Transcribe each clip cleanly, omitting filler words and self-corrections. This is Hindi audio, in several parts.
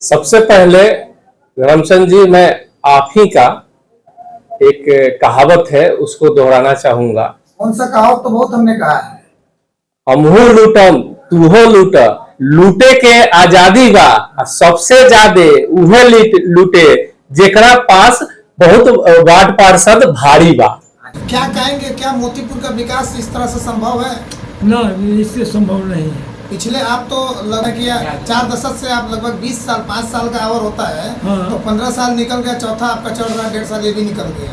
सबसे पहले धर्मचंद जी, मैं आप ही का एक कहावत है उसको दोहराना चाहूंगा। कौन सा कहावत? तो बहुत हमने कहा है। हमहू लूटम तूहो लूट, लूटे के आजादी बा, सबसे ज्यादा उहे लूटे जेकरा पास बहुत वार्ड पार्षद भारी बा। क्या कहेंगे, क्या मोतीपुर का विकास इस तरह से संभव है? ना, इससे संभव नहीं है। पिछले आप तो लगा किया 4 दशक से आप लगभग 20 साल 5 साल का आवर होता है। हाँ। तो 15 साल निकल गया, चौथा आपका चल रहा है, 1.5 साल ये भी निकल गया।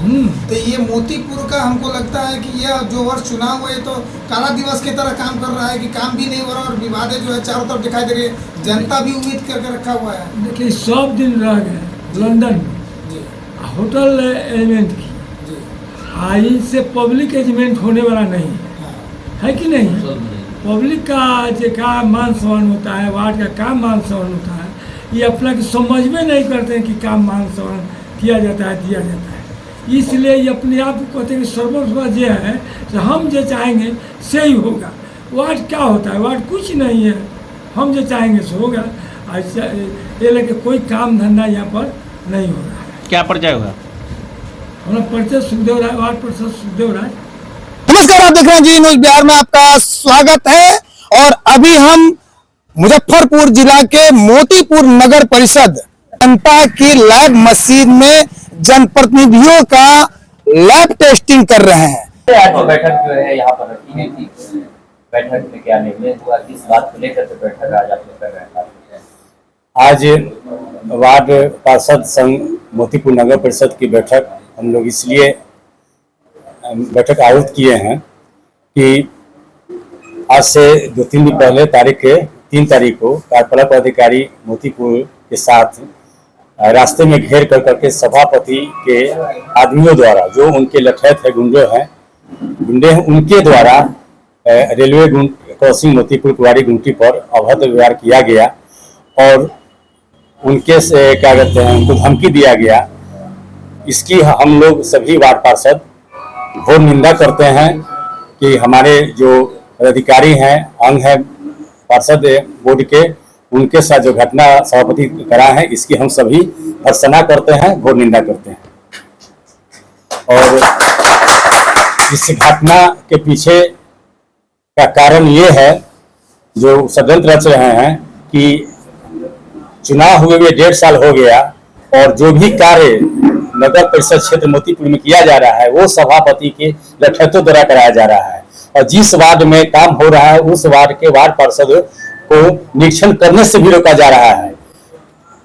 तो ये मोतीपुर का हमको लगता है कि यह जो वर्ष चुनाव हुआ, ये तो काला दिवस की तरह काम कर रहा है कि काम भी नहीं हो रहा और विवादें जो है चारों तरफ दिखाई दे रही है। जनता भी उम्मीद करके रखा हुआ है। देखिए, सब दिन रह गए लंदन में जी होटल एलिमेंट की जी। आई से पब्लिक एलिमेंट होने वाला नहीं है कि नहीं? पब्लिक का जो का मान सम्मान होता है, वार्ड का काम मान सम्मान होता है, ये अपना की समझ में नहीं करते हैं कि काम मान सम्मान किया जाता है, दिया जाता है। इसलिए ये अपने आप को कहते हैं कि सर्वस्व जो है तो हम जो चाहेंगे से ही होगा। वार्ड क्या होता है? वार्ड कुछ नहीं है, हम जो चाहेंगे सो होगा। ऐसा ये लेके कोई काम धंधा यहाँ पर नहीं हो रहा है। क्या परिचय होगा? हमारा परिचय सुखदेव राय, वार्ड परिषद सुखदेव राय। नमस्कार, आप देख रहे हैं जी न्यूज बिहार में आपका स्वागत है। और अभी हम मुजफ्फरपुर जिला के मोतीपुर नगर परिषद जनता की लैब मशीन में जनप्रतिनिधियों का लैब टेस्टिंग कर रहे हैं। आज बैठक जो है यहाँ पर रखी गई थी, बैठक में क्या निर्णय हुआ, किस बात को लेकर के बैठक आज आप लोग कर रहे हैं? आज वार्ड पार्षद संघ मोतीपुर नगर परिषद की बैठक हम लोग इसलिए बैठक आयोजित किए हैं कि आज से 2-3 दिन पहले 3 तारीख को कार्यपालक अधिकारी मोतीपुर के साथ रास्ते में घेर कर करके सभापति के आदमियों द्वारा, जो उनके लठैत है, गुंडे हैं, उनके द्वारा रेलवे क्रॉसिंग मोतीपुर कुवारी गुमटी पर अभद्र व्यवहार किया गया और उनके से क्या कहते हैं, उनको धमकी दिया गया। इसकी हम लोग सभी वार्ड पार्षद घोर निंदा करते हैं कि हमारे जो अधिकारी हैं, अंग है पार्षद बोर्ड के, उनके साथ जो घटना सभापति करा है, इसकी हम सभी भर्त्सना करते हैं, घोर निंदा करते हैं। और इस घटना के पीछे का कारण ये है, जो षड्यंत्र रच रहे हैं कि चुनाव हुए 1.5 साल हो गया और जो भी कार्य नगर परिषद क्षेत्र मोतीपुर में किया जा रहा है वो सभापति के लठैतों द्वारा कराया जा रहा है। और जिस वार्ड में काम हो रहा है उस वार्ड के वार्ड पार्षद को निरीक्षण करने से भी रोका जा रहा है,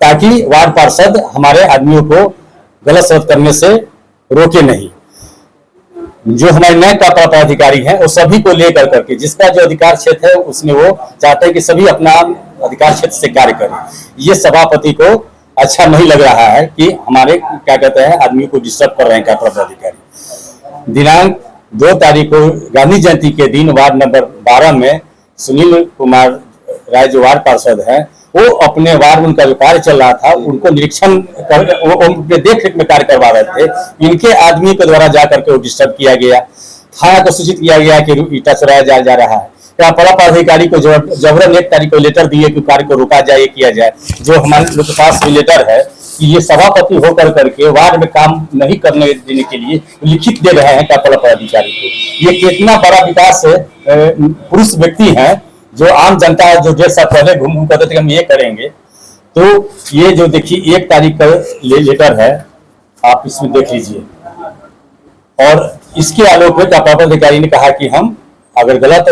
ताकि वार्ड पार्षद हमारे आदमियों को गलत शब्द करने से रोके नहीं। जो हमारे नए पदाधिकारी हैं वो सभी को लेकर करके, जिसका जो अधिकार क्षेत्र है उसमें वो चाहते हैं कि सभी अपना अधिकार क्षेत्र से कार्य करें। ये सभापति को अच्छा नहीं लग रहा है कि हमारे क्या कहते हैं आदमी को डिस्टर्ब कर रहे हैं कार्यपालक अधिकारी। दिनांक 2 तारीख को गांधी जयंती के दिन वार्ड नंबर 12 में सुनील कुमार राय जो वार्ड पार्षद है, वो अपने वार्ड में उनका जो कार्य चल रहा था उनको निरीक्षण कर उनके देख रेख में कार्य करवा रहे थे। इनके आदमी के द्वारा जाकर के वो डिस्टर्ब किया गया। थाना को सूचित किया गया कि ईटा चुराया जा रहा है। कार्यपालक अधिकारी को जबरन 1 तारीख को लेटर दिए कि कार्य को रोका जाए, किया जाए। जो हमारे लोग के पास भी लेटर है कि ये सभापति होकर करके वार्ड में काम नहीं करने देने के लिए लिखित दे रहे हैं कार्यपालक अधिकारी को। ये कितना बड़ा विकास पुरुष व्यक्ति हैं, जो आम जनता जो 1.5 साल पहले घूम करते थे हम ये करेंगे। तो ये जो देखिए 1 तारीख का लेटर है, आप इसमें देख लीजिए। और इसके आलोक में कार्यपालक अधिकारी ने कहा कि हम अगर गलत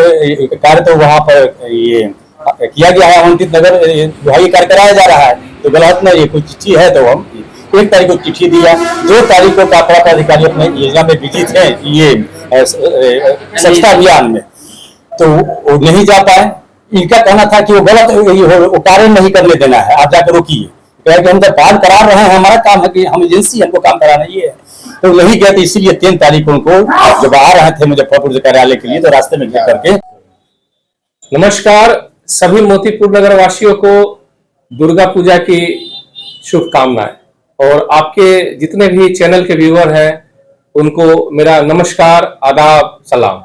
कार्य तो वहां पर ये किया गया है, अवंतित नगर विभागीय कार्य कराया जा रहा है, तो गलत नहीं, ये कोई चिट्ठी है तो हम 1 तारीख को चिट्ठी दिया। 2 तारीख को कार्यपालक अधिकारी अपने योजना में बिजी थे, ये स्वच्छता अभियान में, तो वो नहीं जा पाए। इनका कहना था कि वो गलत वो कार्य नहीं करने देना है, आप जाकर रोकिए। कह कि हम तो काम करा रहे हैं, हमारा काम है कि हम एजेंसी, हमको काम कराना ये है। तो नहीं गए, तो इसीलिए 3 तारीख को उनको जब आ रहे थे मुजफ्फरपुर कार्यालय के लिए, तो रास्ते में घेर करके। नमस्कार सभी मोतीपुर नगर वासियों को दुर्गा पूजा की शुभकामनाएं। और आपके जितने भी चैनल के व्यूअर हैं उनको मेरा नमस्कार, आदाब, सलाम।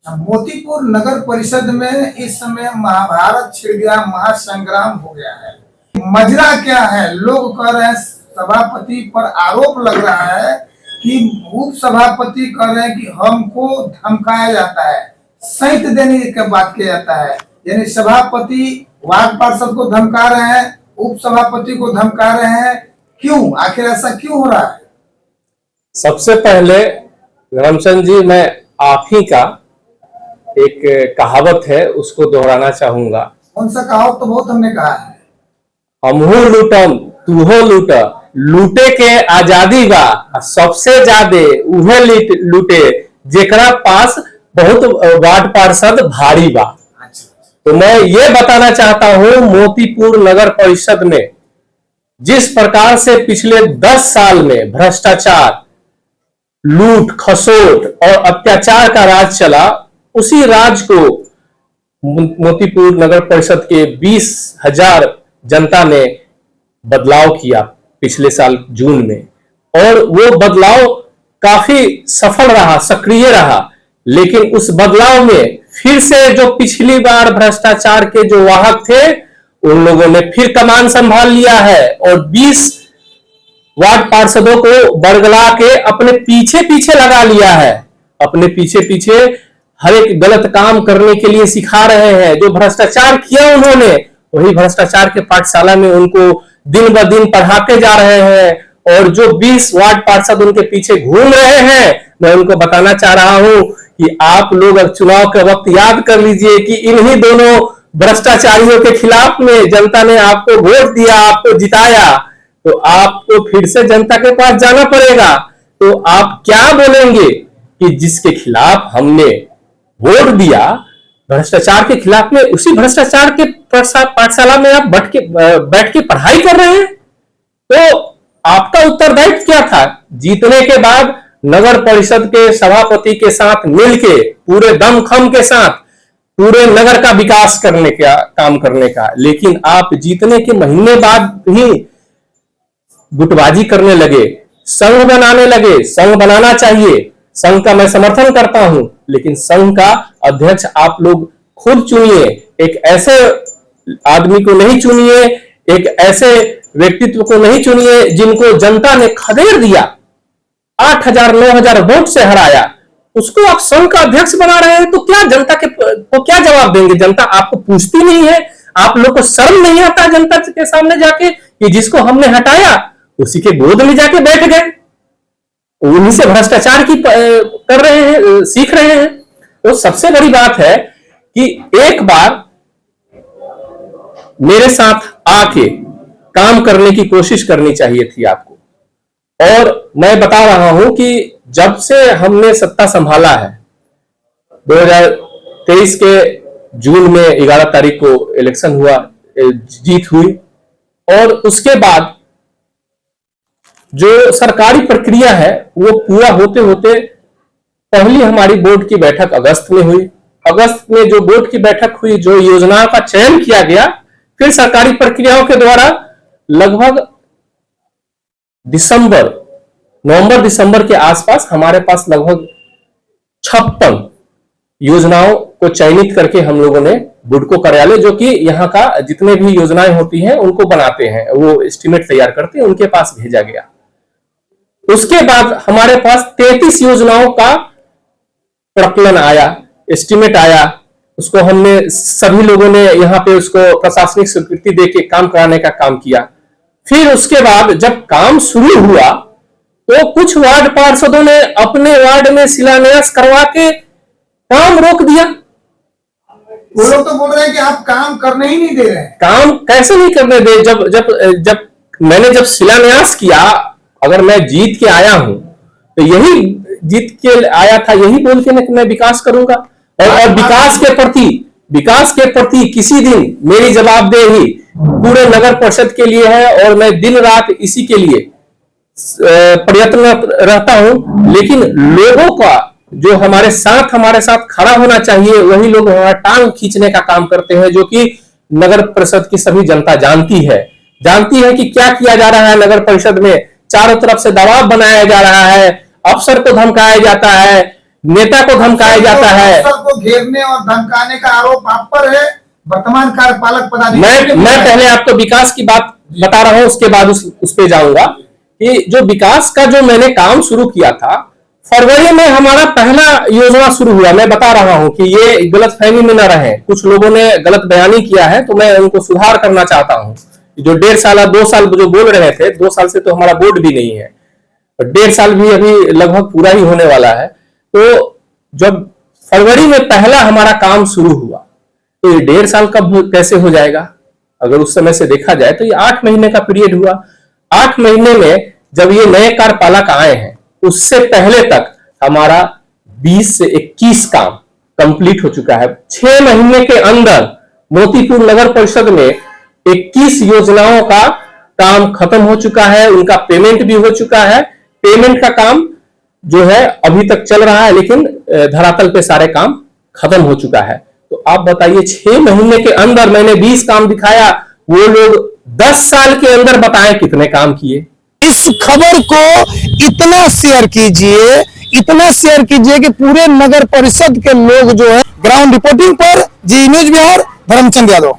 मोतीपुर नगर परिषद में इस समय महाभारत छिड़ गया, महासंग्राम हो गया है। मजरा क्या है? लोग कह रहे हैं, सभापति पर आरोप लग रहा है कि उप सभापति कह रहे हैं कि हमको धमकाया जाता है, सहित देने की बात किया जाता है। यानी सभापति वार्ड पार्षद को धमका रहे हैं, उप सभापति को धमका रहे हैं। क्यों? आखिर ऐसा क्यों हो रहा है? सबसे पहले धर्मचंद जी, मैं आप ही का एक कहावत है उसको दोहराना चाहूंगा। कौन सा कहावत? तो बहुत हमने कहा है। हमहू लूटम तूहो लूट, लूटे के आजादी बा, सबसे ज्यादा उहे लूटे जेकरा पास बहुत वार्ड पार्षद भारी बा। तो मैं ये बताना चाहता हूं, मोतीपुर नगर परिषद में जिस प्रकार से पिछले 10 साल में भ्रष्टाचार, लूट खसोट और अत्याचार का राज चला, उसी राज को मोतीपुर नगर परिषद के 20,000 जनता ने बदलाव किया पिछले साल जून में, और वो बदलाव काफी सफल रहा, सक्रिय रहा। लेकिन उस बदलाव में फिर से जो पिछली बार भ्रष्टाचार के जो वाहक थे, उन लोगों ने फिर कमान संभाल लिया है और 20 वार्ड पार्षदों को बरगला के अपने पीछे पीछे लगा लिया है। अपने पीछे पीछे हर एक गलत काम करने के लिए सिखा रहे हैं। जो भ्रष्टाचार किया उन्होंने, वही भ्रष्टाचार के पाठशाला में उनको दिन ब दिन पढ़ाते जा रहे हैं। और जो 20 वार्ड पार्षद उनके पीछे घूम रहे हैं, मैं उनको बताना चाह रहा हूं कि आप लोग अब चुनाव के वक्त याद कर लीजिए कि इन्हीं दोनों भ्रष्टाचारियों के खिलाफ में जनता ने आपको वोट दिया, आपको जिताया, तो आपको फिर से जनता के पास जाना पड़ेगा। तो आप क्या बोलेंगे कि जिसके खिलाफ हमने वोट दिया, भ्रष्टाचार के खिलाफ में, उसी भ्रष्टाचार के पाठशाला में आप बैठ के पढ़ाई कर रहे हैं? तो आपका उत्तरदायित्व क्या था? जीतने के बाद नगर परिषद के सभापति के साथ मिलके पूरे दमखम के साथ पूरे नगर का विकास करने का काम करने का। लेकिन आप जीतने के महीने बाद ही गुटबाजी करने लगे, संघ बनाने लगे। संघ बनाना चाहिए, संघ का मैं समर्थन करता हूं, लेकिन संघ का अध्यक्ष आप लोग खुद चुनिए। एक ऐसे आदमी को नहीं चुनिए, एक ऐसे व्यक्तित्व को नहीं चुनिए जिनको जनता ने खदेड़ दिया, 8,000-9,000 वोट से हराया, उसको आप संघ का अध्यक्ष बना रहे हैं। तो क्या जनता को क्या जवाब देंगे? जनता आपको पूछती नहीं है? आप लोग को शर्म नहीं आता जनता के सामने जाके कि जिसको हमने हटाया उसी के गोद में जाके बैठ गए, उन्हीं से भ्रष्टाचार की कर रहे हैं, सीख रहे हैं। तो सबसे बड़ी बात है कि एक बार मेरे साथ आके काम करने की कोशिश करनी चाहिए थी आपको। और मैं बता रहा हूं कि जब से हमने सत्ता संभाला है, 2023 के जून में 11 तारीख को इलेक्शन हुआ, जीत हुई, और उसके बाद जो सरकारी प्रक्रिया है वो पूरा होते होते पहली हमारी बोर्ड की बैठक अगस्त में हुई। अगस्त में जो बोर्ड की बैठक हुई, जो योजनाओं का चयन किया गया, फिर सरकारी प्रक्रियाओं के द्वारा लगभग नवंबर दिसंबर के आसपास हमारे पास लगभग 56 योजनाओं को चयनित करके हम लोगों ने बुडको कार्यालय, जो कि यहाँ का जितने भी योजनाएं होती हैं उनको बनाते हैं, वो एस्टिमेट तैयार करते हैं, उनके पास भेजा गया। उसके बाद हमारे पास 33 योजनाओं का प्रकलन आया, एस्टिमेट आया। उसको हमने सभी लोगों ने यहाँ पे उसको प्रशासनिक स्वीकृति देके काम कराने का काम किया। फिर उसके बाद जब काम शुरू हुआ तो कुछ वार्ड पार्षदों ने अपने वार्ड में शिलान्यास करवा के काम रोक दिया। वो लोग तो बोल रहे हैं कि आप काम करने ही नहीं दे रहे हैं। काम कैसे नहीं करने दे? जब मैंने शिलान्यास किया, अगर मैं जीत के आया हूं तो यही जीत के आया था, यही बोल के मैं विकास करूंगा। और विकास के प्रति किसी दिन मेरी जवाबदेही पूरे नगर परिषद के लिए है और मैं दिन रात इसी के लिए प्रयत्न रहता हूं। लेकिन लोगों का जो हमारे साथ खड़ा होना चाहिए, वही लोग हमारा टांग खींचने का काम करते हैं, जो कि नगर परिषद की सभी जनता जानती है कि क्या किया जा रहा है। नगर परिषद में चारों तरफ से दबाव बनाया जा रहा है, अफसर को धमकाया जाता है, नेता को धमकाया जाता है। अफसर को घेरने और धमकाने का आरोप आप पर है, वर्तमान कार्यपालक पदाधिकारी मैं पहले आपको विकास की बात बता रहा हूं, उसके बाद उस पे जाऊंगा कि जो विकास का जो मैंने काम शुरू किया था, फरवरी में हमारा पहला योजना शुरू हुआ। मैं बता रहा हूं कि ये गलतफहमी में न रहे, कुछ लोगों ने गलत बयानी किया है तो मैं उनको सुधार करना चाहता हूं। जो 1.5 साल 2 साल जो बोल रहे थे, 2 साल से तो हमारा बोर्ड भी नहीं है, 1.5 साल भी अभी लगभग पूरा ही होने वाला है। तो जब फरवरी में पहला हमारा काम शुरू हुआ तो ये 1.5 साल कब कैसे हो जाएगा? अगर उस समय से देखा जाए तो ये 8 महीने का पीरियड हुआ। 8 महीने में जब ये नए कार्यपालक आए हैं, उससे पहले तक हमारा 20 से 21 काम कंप्लीट हो चुका है। 6 महीने के अंदर मोतीपुर नगर परिषद में 21 योजनाओं का काम खत्म हो चुका है, उनका पेमेंट भी हो चुका है। पेमेंट का काम जो है अभी तक चल रहा है, लेकिन धरातल पे सारे काम खत्म हो चुका है। तो आप बताइए, 6 महीने के अंदर मैंने 20 काम दिखाया, वो लोग 10 साल के अंदर बताएं कितने काम किए। इस खबर को इतना शेयर कीजिए कि पूरे नगर परिषद के लोग जो है। ग्राउंड रिपोर्टिंग पर जी न्यूज बिहार, धर्मचंद यादव।